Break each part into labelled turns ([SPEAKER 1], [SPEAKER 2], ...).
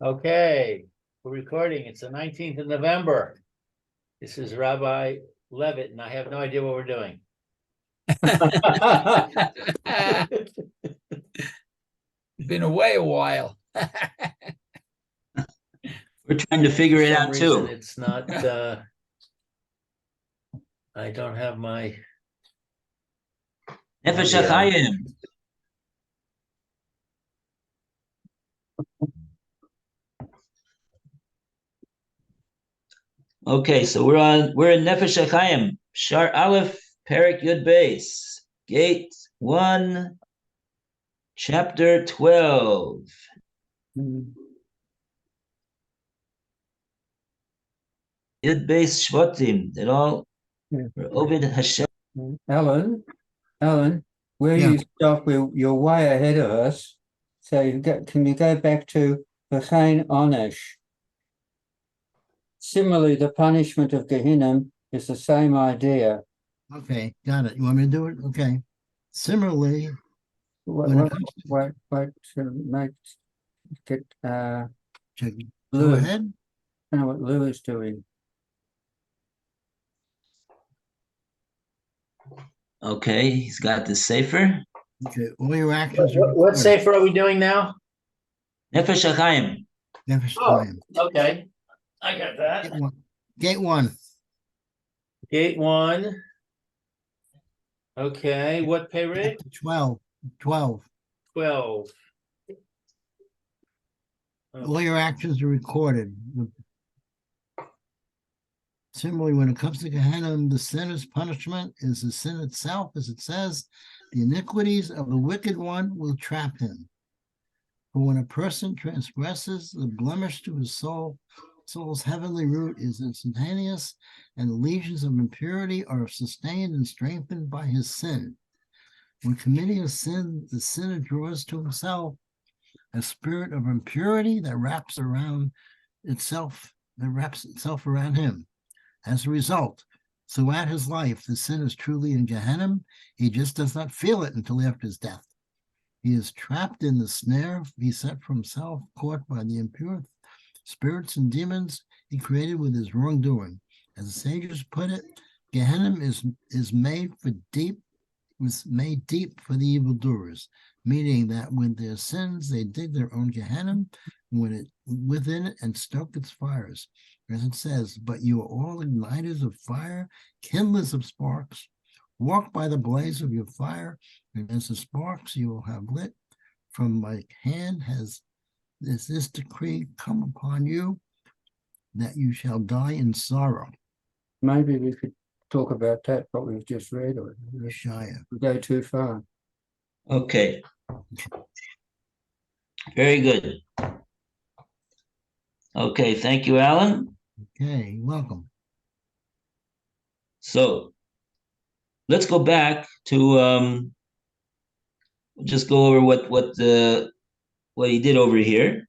[SPEAKER 1] Okay, we're recording. It's the 19th of November. This is Rabbi Levitt, and I have no idea what we're doing.
[SPEAKER 2] Been away a while.
[SPEAKER 3] We're trying to figure it out too.
[SPEAKER 1] It's not, I don't have my.
[SPEAKER 3] Nefesh Hahaim. Okay, so we're in Nefesh Hachaim, Shar Aleph, Perek Yud Beis, Gate 1, Chapter 12. Yud Beis Shvatim, that all Ovid Hashem.
[SPEAKER 4] Alan, where you stop, you're way ahead of us. So can you go back to V'chein Onesh? Similarly, the punishment of Gehinnom is the same idea.
[SPEAKER 5] Okay, got it. You want me to do it? Okay. Similarly,
[SPEAKER 4] Make get
[SPEAKER 5] check.
[SPEAKER 4] Lou.
[SPEAKER 5] Go ahead.
[SPEAKER 4] I know what Lou is doing.
[SPEAKER 3] Okay, he's got the Sefer.
[SPEAKER 5] Okay, all your actions.
[SPEAKER 1] What sefer are we doing now?
[SPEAKER 3] Nefesh Hachaim.
[SPEAKER 5] Nefesh
[SPEAKER 1] Oh,
[SPEAKER 5] Hachaim.
[SPEAKER 1] okay. I got that.
[SPEAKER 5] Gate one.
[SPEAKER 1] Gate 1. Okay, what pay rate?
[SPEAKER 5] 12. 12.
[SPEAKER 1] 12.
[SPEAKER 5] All your actions are recorded. Similarly, when it comes to Gehenna, the sinner's punishment is the sin itself, as it says, the iniquities of the wicked one will trap him. For when a person transgresses, the blemish to his soul's heavenly root is instantaneous, and the lesions of impurity are sustained and strengthened by his sin. When committing a sin, the sinner draws to himself a spirit of impurity that wraps itself around him. As a result, throughout his life, the sin is truly in Gehenna. He just does not feel it until after his death. He is trapped in the snare he set for himself, caught by the impure spirits and demons he created with his wrongdoing. As the sages put it, Gehenna is made deep for the evildoers, meaning that with their sins they dig their own Gehenna within it and stoke its fires. As it says, but you are all igniters of fire, kindlers of sparks. Walk by the blaze of your fire, and as the sparks you will have lit from my hand has this decree come upon you, that you shall die in sorrow.
[SPEAKER 4] Maybe we could talk about that, what we've just read, or we go too far.
[SPEAKER 3] Okay. Very good. Okay, thank you, Alan.
[SPEAKER 5] Okay, welcome.
[SPEAKER 3] So let's go back to just go over what he did over here.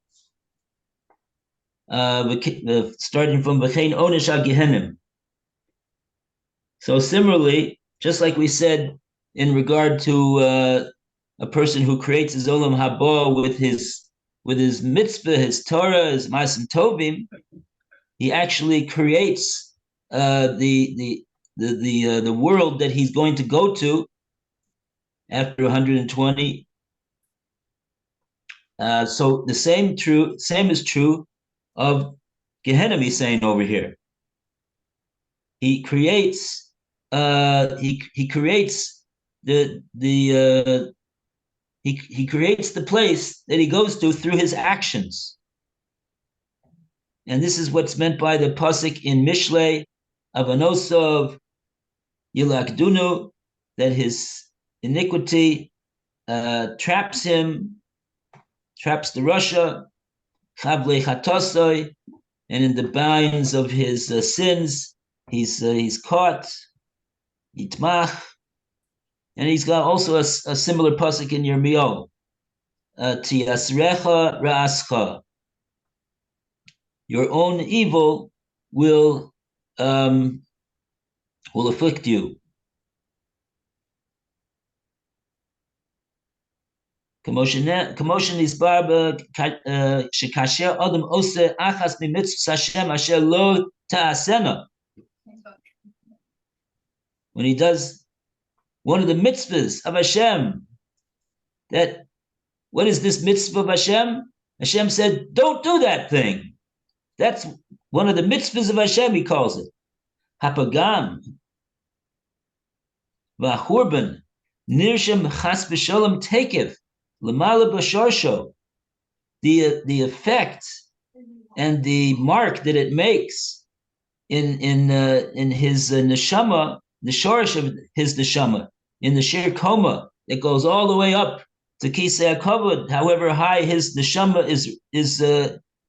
[SPEAKER 3] Starting from V'chein Onesh HaGehenim. So similarly, just like we said in regard to a person who creates his Olam Haba with his mitzvah, his Torah, his Ma'asim Tovim, he actually creates the world that he's going to go to after 120. So the same is true of Gehenna. He's saying over here, he creates he creates he creates the place that he goes to through his actions. And this is what's meant by the pasuk in Mishlei, Avanosov Yilakdunu, that his iniquity traps him, traps the Rasha, Chavlei Chatosoy, and in the binds of his sins, he's caught, Yitmach, and he's got also a similar pasuk in Yirmiyahu, Tiyasrecha Ra'ascha. Your own evil will afflict you. Commotion is barba shekasher adam ose achas mimitzvus Hashem asher lo ta'asena. When he does one of the mitzvahs of Hashem, that what is this mitzvah of Hashem? Hashem said, don't do that thing. That's one of the mitzvahs of Hashem, he calls it. Hapagam v'achurban nirsham chas b'sholem tekev l'mala b'shorsho. The effect and the mark that it makes in his neshama, the shorish of his neshama, in the shir koma that goes all the way up to kisei hakavod, however high his neshama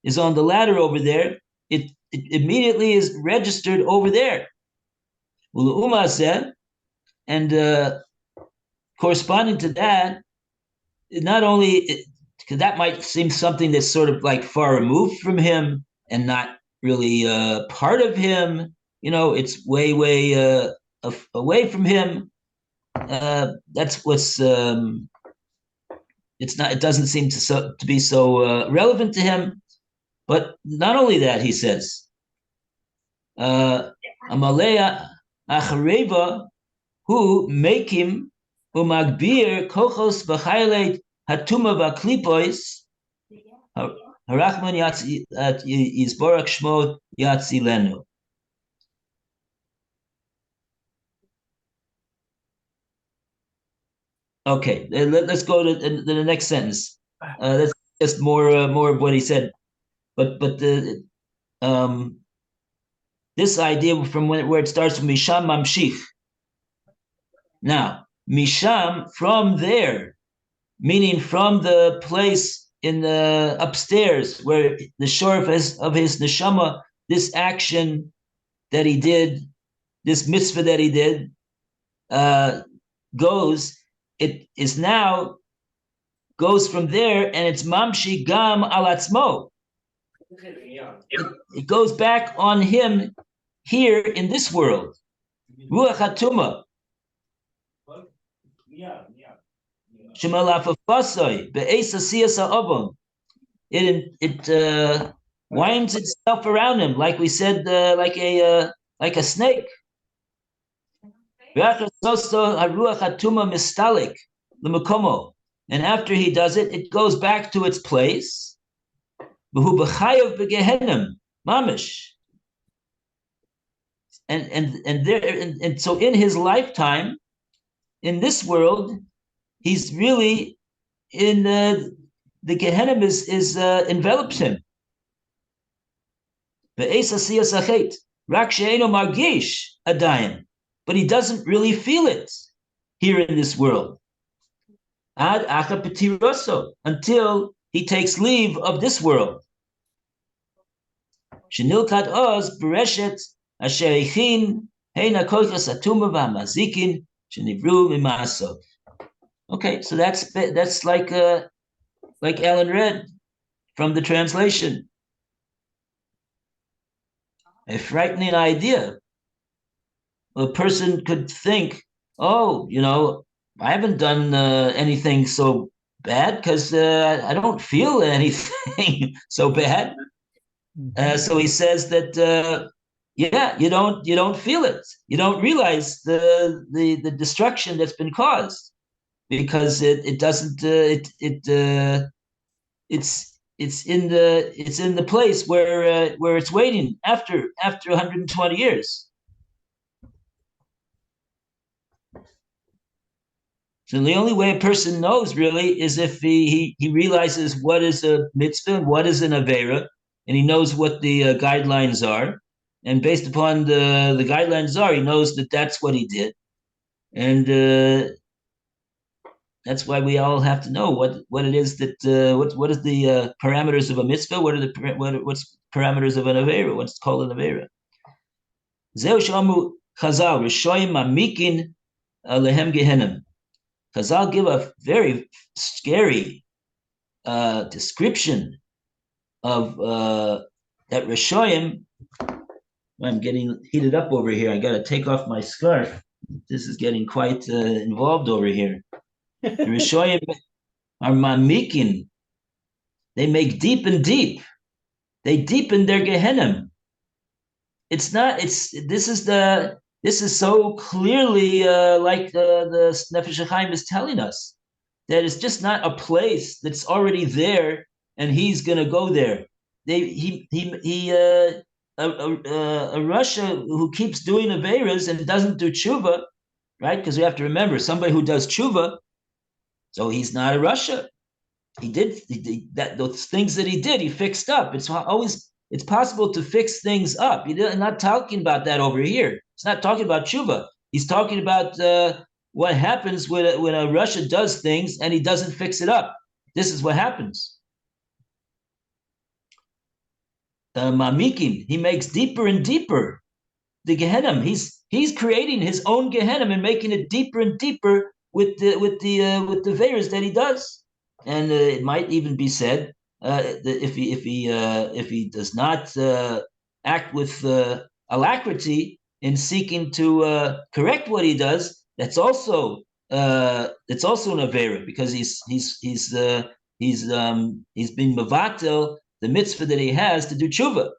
[SPEAKER 3] is on the ladder over there, it immediately is registered over there. And corresponding to that, not only, because that might seem something that's sort of like far removed from him and not really part of him, it's way away from him. That's what's it doesn't seem to be so relevant to him. But not only that, he says, Amalea achareva who make him umagbir kochos b'chaylet hatuma v'klipois harachman yizborak shmo yatzilenu. Okay, let's go to the next sentence. That's just more of what he said. But this idea from where it starts from Misham Mamshich. Now, Misham, from there, meaning from the place in the upstairs where the shore of his neshama, this action that he did, this mitzvah that he did, goes. It is now goes from there, and it's mamshi gam alatzmo. It goes back on him here in this world. Ruach hatuma. It winds itself around him, like we said, like a snake. And after he does it, it goes back to its place. And so in his lifetime, in this world, he's really in the Gehenna is envelops him. But he doesn't really feel it here in this world. Until he takes leave of this world. Okay, so that's like Alan read from the translation. A frightening idea. A person could think, I haven't done anything so bad because I don't feel anything so bad. So he says that, you don't feel it. You don't realize the destruction that's been caused because it doesn't. It's in the place where it's waiting after 120 years. So the only way a person knows really is if he realizes what is a mitzvah and what is an avera, and he knows what the guidelines are. And based upon the guidelines he knows that that's what he did. And that's why we all have to know what it is that, what is the parameters of a mitzvah, what's parameters of an avera, what's called an avera. Zeu shamu chazal, rishoyim mamikin lehem gehenim. Chazal give a very scary description of that Rishoyim. I'm getting heated up over here. I got to take off my scarf. This is getting quite involved over here. The Rishoyim are mamikin. They make deep and deep. They deepen their Gehenna. It's not. This is so clearly like the Nefesh Hahaim is telling us that it's just not a place that's already there and he's going to go there. A Russia who keeps doing Averas and doesn't do tshuva, right? Because we have to remember somebody who does tshuva, so he's not a Russia. He did that. Those things that he did, he fixed up. It's possible to fix things up. I'm not talking about that over here. It's not talking about tshuva. He's talking about what happens when a Russia does things and he doesn't fix it up. This is what happens. Mamikin, he makes deeper and deeper the Gehenna. He's creating his own Gehenna and making it deeper and deeper with the Veras that he does. And it might even be said that if he does not act with alacrity in seeking to correct what he does, that's also an avera, because he's been mavatel the mitzvah that he has to do tshuva,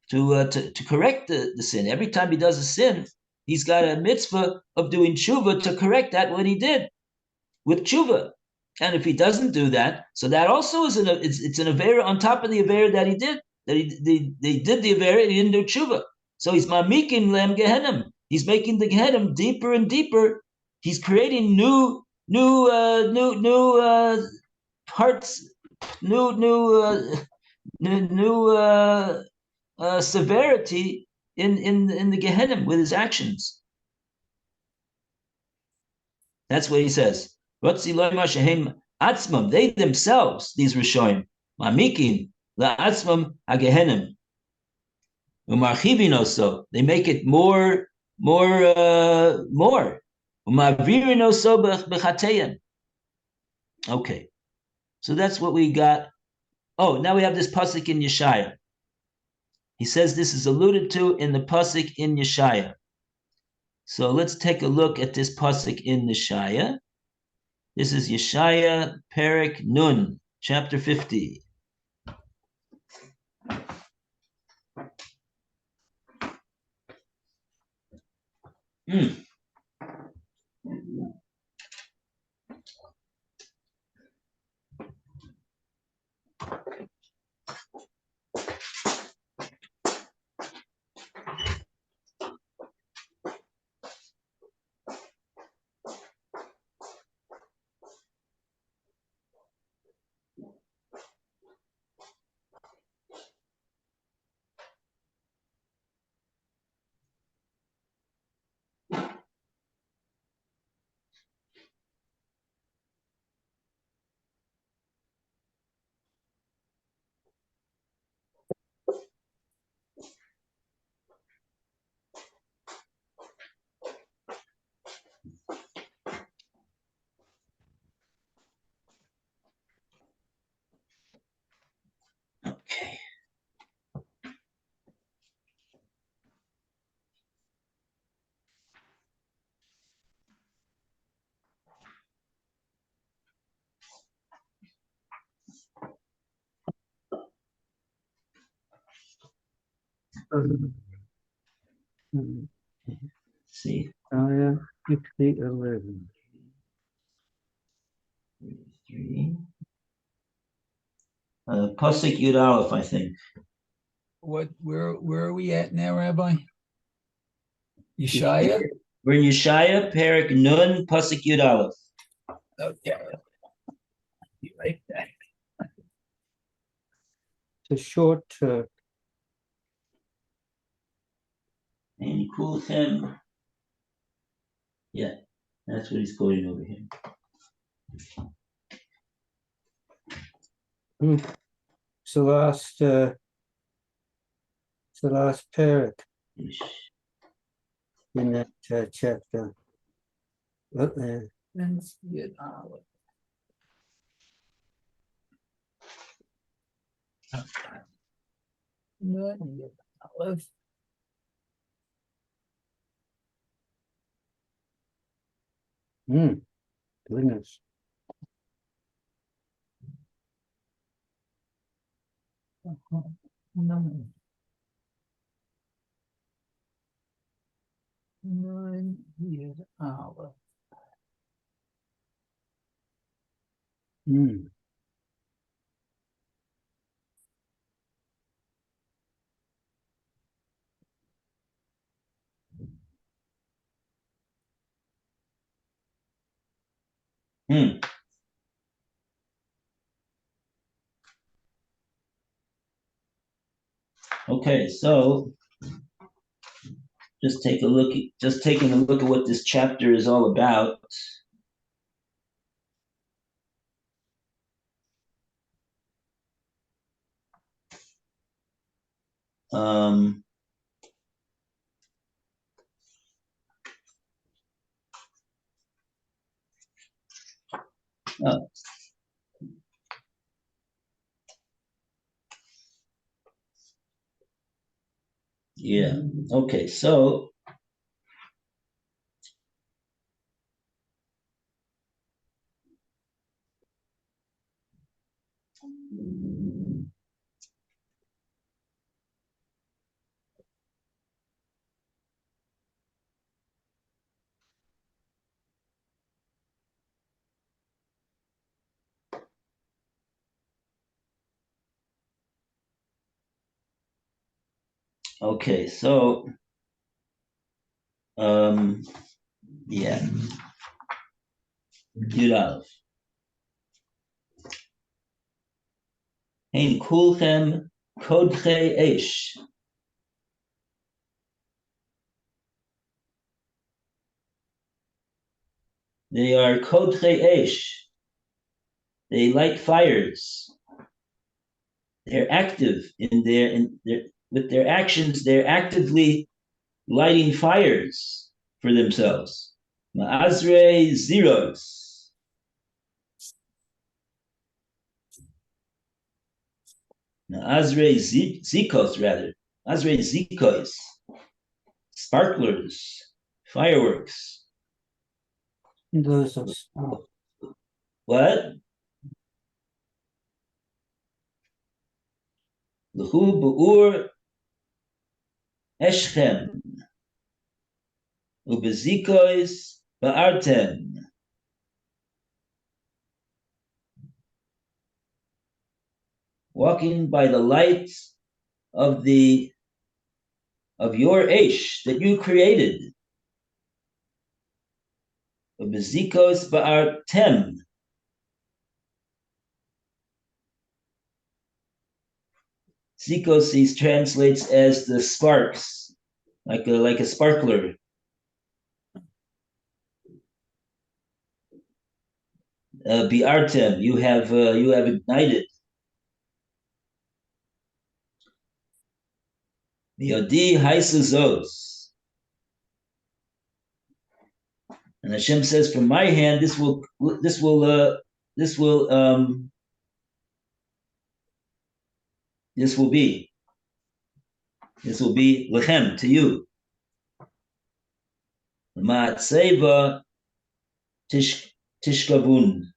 [SPEAKER 3] to correct the sin. Every time he does a sin, he's got a mitzvah of doing tshuva to correct that what he did with tshuva. And if he doesn't do that, so that also is it's an avera on top of the avera that he did. That they did the avera and he didn't do tshuva. So he's mamikin lem gehenim. He's making the gehenim deeper and deeper. He's creating new parts, new severity in the gehenim with his actions. That's what he says. They themselves, these Rishonim, mamikin la'atzmam hagehenim, umarchivin also. They make it more. Umavirin also b'chateim. Okay, so that's what we got. Oh, now we have this pasuk in Yeshaya. He says this is alluded to in the pasuk in Yeshaya. So let's take a look at this pasuk in Yeshaya. This is Yeshaya Perek Nun, chapter 50. Okay. See.
[SPEAKER 4] Isaiah 60:11.
[SPEAKER 3] 3. Pasuk Yud Aleph, I think.
[SPEAKER 2] Where are we at now, Rabbi? Yeshaya?
[SPEAKER 3] We're in Yeshaya Perek Nun, Pasuk Yud Aleph.
[SPEAKER 2] Okay. You like that?
[SPEAKER 4] It's a short
[SPEAKER 3] And Kulchem. Yeah, that's what he's quoting over here.
[SPEAKER 4] it's the last parak in that chapter.
[SPEAKER 2] Let's get Olive. Not yet, Olive.
[SPEAKER 4] Goodness.
[SPEAKER 2] No. 9 years hour.
[SPEAKER 4] Hmm.
[SPEAKER 3] Hmm. Okay, so just taking a look at what this chapter is all about. Um, oh, yeah. Okay, so okay, so yeah, Yudalef. Hein kulchem kodche esh. They are kodche esh. They light fires. They're active with their actions. They're actively lighting fires for themselves. Ma'azre zeros. Ma'azre zikos, rather. Azre zikos. Sparklers. Fireworks.
[SPEAKER 4] Those are stuff.
[SPEAKER 3] What? L'chu bu'ur eschem. Ubezikois ba'artem. Walking by the light of your Aish that you created. Ubezikos ba'artem. Zikos he translates as the sparks, like a sparkler. Bi'artem, you have ignited. Biodi haisazos. And Hashem says, "From my hand, this will be lechem to you. Ma'atseva tishkavun.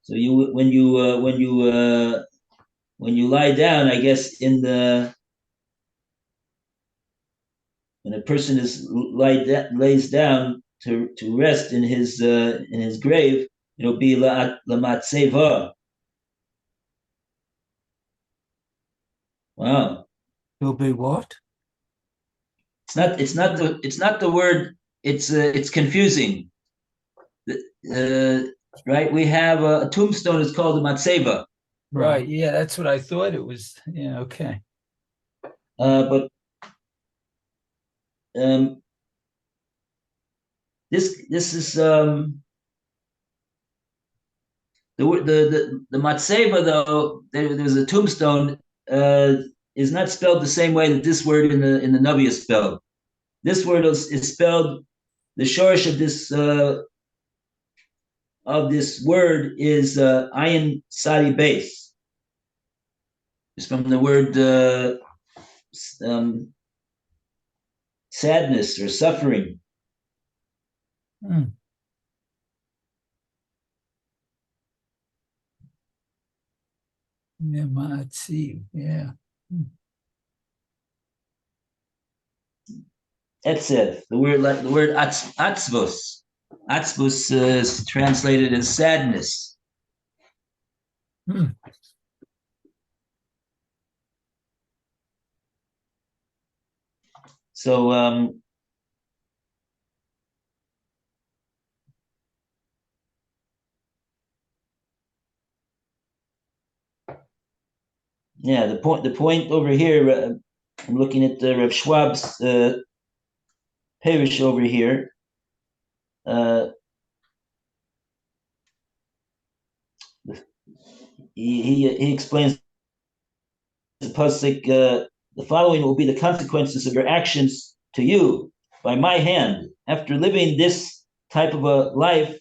[SPEAKER 3] So when you lie down, I guess when a person lays down to rest in his grave, it'll be lamatseva. Wow.
[SPEAKER 4] Will be what?
[SPEAKER 3] It's not the word. It's confusing. Right? We have a tombstone is called a matseva.
[SPEAKER 2] Right. Yeah, that's what I thought it was. Yeah. Okay.
[SPEAKER 3] But this is the matseva though. There's a tombstone is not spelled the same way that this word in the Navi is spelled. This word is spelled, the shorish of this word is ayin sadi base. It's from the word sadness or suffering.
[SPEAKER 2] Hmm. Yeah, Matziv, yeah.
[SPEAKER 3] Etzev, the word atzvos. Atzvos is translated as sadness.
[SPEAKER 2] Hmm.
[SPEAKER 3] So yeah, the point over here. I'm looking at the Reb Schwab's parish over here. He explains the pasuk. The following will be the consequences of your actions to you by my hand. After living this type of a life,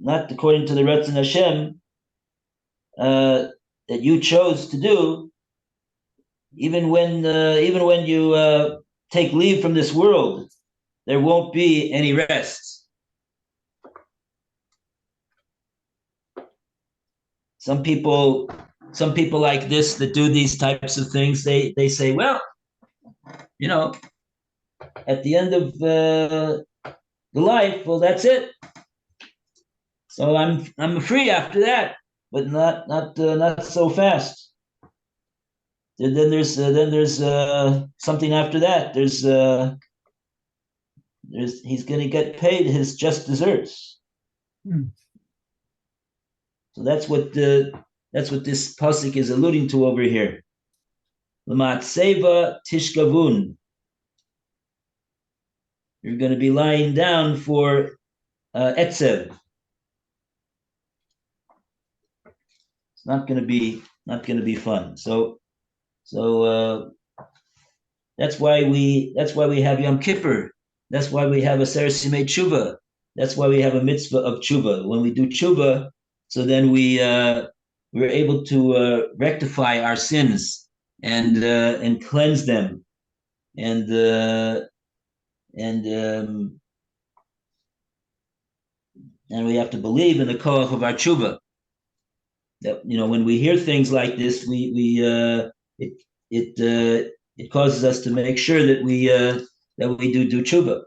[SPEAKER 3] not according to the Ratzon Hashem that you chose to do, even when you take leave from this world, there won't be any rest. Some people like this that do these types of things, they say, well, you know, at the end of the life, well, that's it. So I'm free after that, but not so fast. Then there's something after that. There's he's going to get paid his just desserts.
[SPEAKER 2] Hmm.
[SPEAKER 3] So that's what this pasuk is alluding to over here. L'matzeva tishkavun. You're going to be lying down for etzev. It's not going to be fun. So that's why we have Yom Kippur. That's why we have a Seres Yimei Tshuva. That's why we have a mitzvah of tshuva. When we do tshuva, so then we're able to rectify our sins and cleanse them, and we have to believe in the koach of our tshuva. That when we hear things like this, it causes us to make sure that we do tshuva.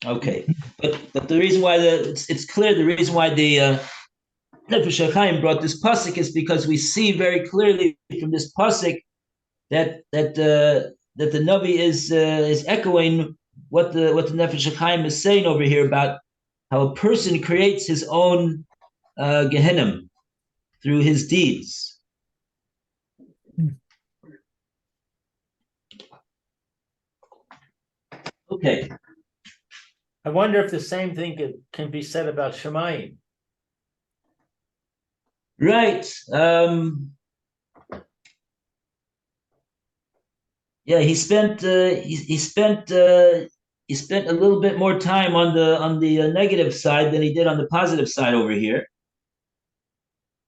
[SPEAKER 3] Okay, but the reason why it's clear, the reason why the Nefesh Hahaim brought this pasuk is because we see very clearly from this pasuk that the Navi is echoing what the Nefesh Hahaim is saying over here about how a person creates his own Gehenna through his deeds. Okay.
[SPEAKER 1] I wonder if the same thing can be said about Shemayim.
[SPEAKER 3] Right. Yeah, he spent he spent a little bit more time on the negative side than he did on the positive side over here,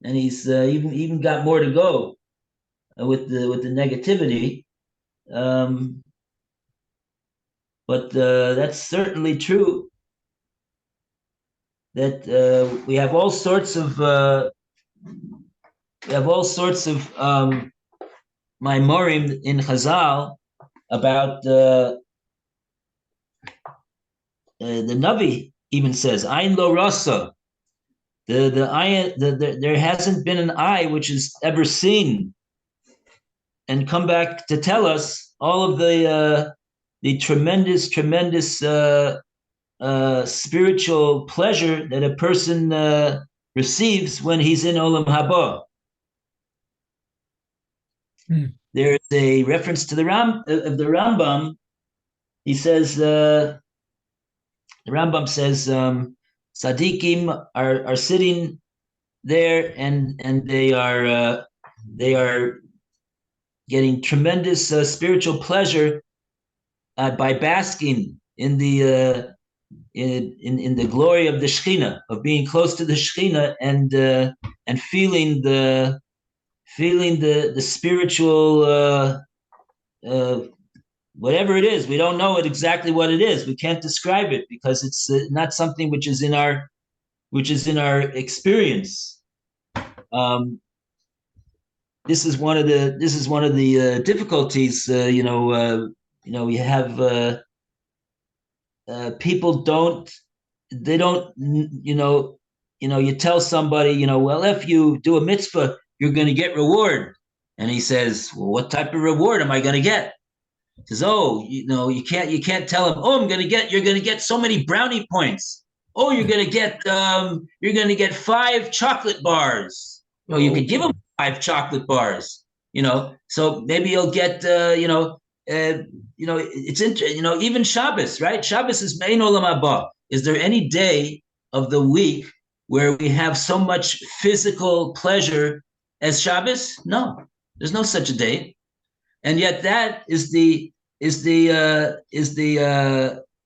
[SPEAKER 3] and he's even got more to go with the negativity. But that's certainly true. That we have all sorts of Maimorim in Chazal about the Navi even says Ayin lo rasa. The eye, there hasn't been an eye which has ever seen and come back to tell us all of the tremendous spiritual pleasure that a person receives when he's in Olam Haba. There's a reference to the Rambam. He says the Rambam says Tzaddikim are sitting there and they are getting tremendous spiritual pleasure by basking in the in the glory of the Shekhinah, of being close to the Shekhinah and feeling feeling the spiritual whatever it is. We don't know it exactly what it is. We can't describe it because it's not something which is in our experience. This is one of the difficulties. You have people don't you tell somebody, well, if you do a mitzvah, you're going to get reward, and he says, well, what type of reward am I going to get? He says, oh, you can't tell him, oh, you're going to get so many brownie points. Oh, you're going to get 5 chocolate bars. You could give him 5 chocolate bars, so maybe you'll get, it's interesting, even Shabbos, right? Shabbos is Mein Olam Haba. Is there any day of the week where we have so much physical pleasure as Shabbos? No, there's no such a day. And yet that is the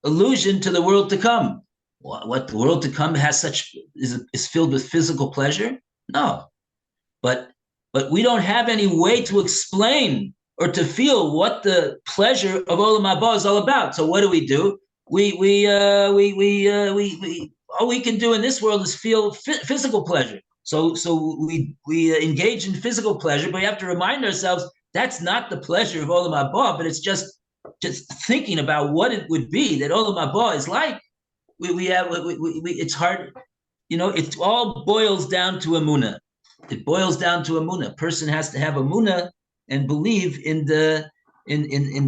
[SPEAKER 3] allusion to the world to come. What the world to come is filled with physical pleasure? No, but we don't have any way to explain or to feel what the pleasure of Olam Haba is all about. So what do? We all we can do in this world is feel physical pleasure. So we engage in physical pleasure, but we have to remind ourselves that's not the pleasure of Olam Haba, but it's just thinking about what it would be that Olam Haba is like. It's hard, it all boils down to emunah. It boils down to emunah. A person has to have emunah and believe in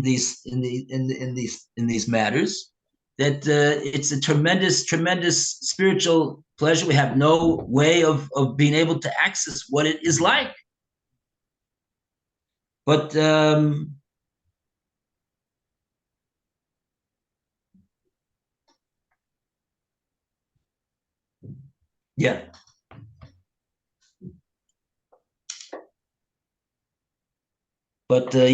[SPEAKER 3] these matters. That it's a tremendous spiritual pleasure. We have no way of being able to access what it is like. But yeah. But the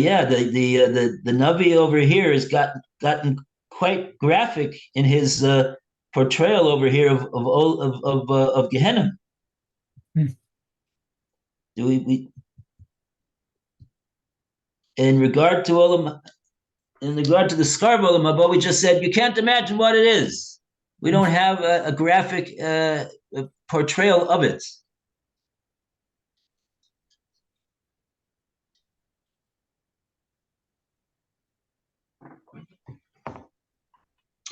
[SPEAKER 3] Navi over here has gotten quite graphic in his portrayal over here of Gehenna. Do we in regard to the scar of Olam Haba, we just said you can't imagine what it is. We don't have a graphic portrayal of it.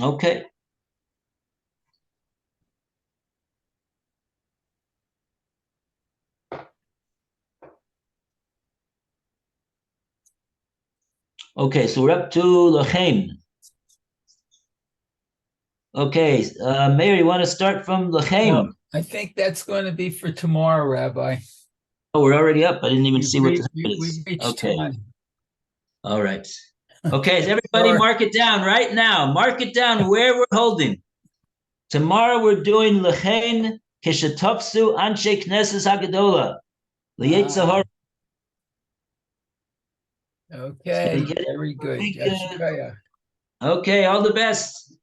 [SPEAKER 3] Okay. Okay, so we're up to Lachaim. Okay, Mayor, you want to start from Lachaim?
[SPEAKER 2] No, I think that's going to be for tomorrow, Rabbi.
[SPEAKER 3] Oh, we're already up. I didn't even see what the time
[SPEAKER 2] We
[SPEAKER 3] is.
[SPEAKER 2] reached
[SPEAKER 3] Okay.
[SPEAKER 2] time.
[SPEAKER 3] All right. Okay, so everybody
[SPEAKER 2] Sure.
[SPEAKER 3] mark it down right now. Mark it down where we're holding. Tomorrow we're doing Lachaim Kishatopsu Anshe Knesses Hagadola. Liyetzahar.
[SPEAKER 2] Okay, very good. Yashikaya.
[SPEAKER 3] Okay, all the best.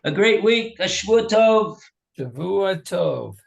[SPEAKER 3] A great week. A Shvua Tov.
[SPEAKER 2] Shavua Tov.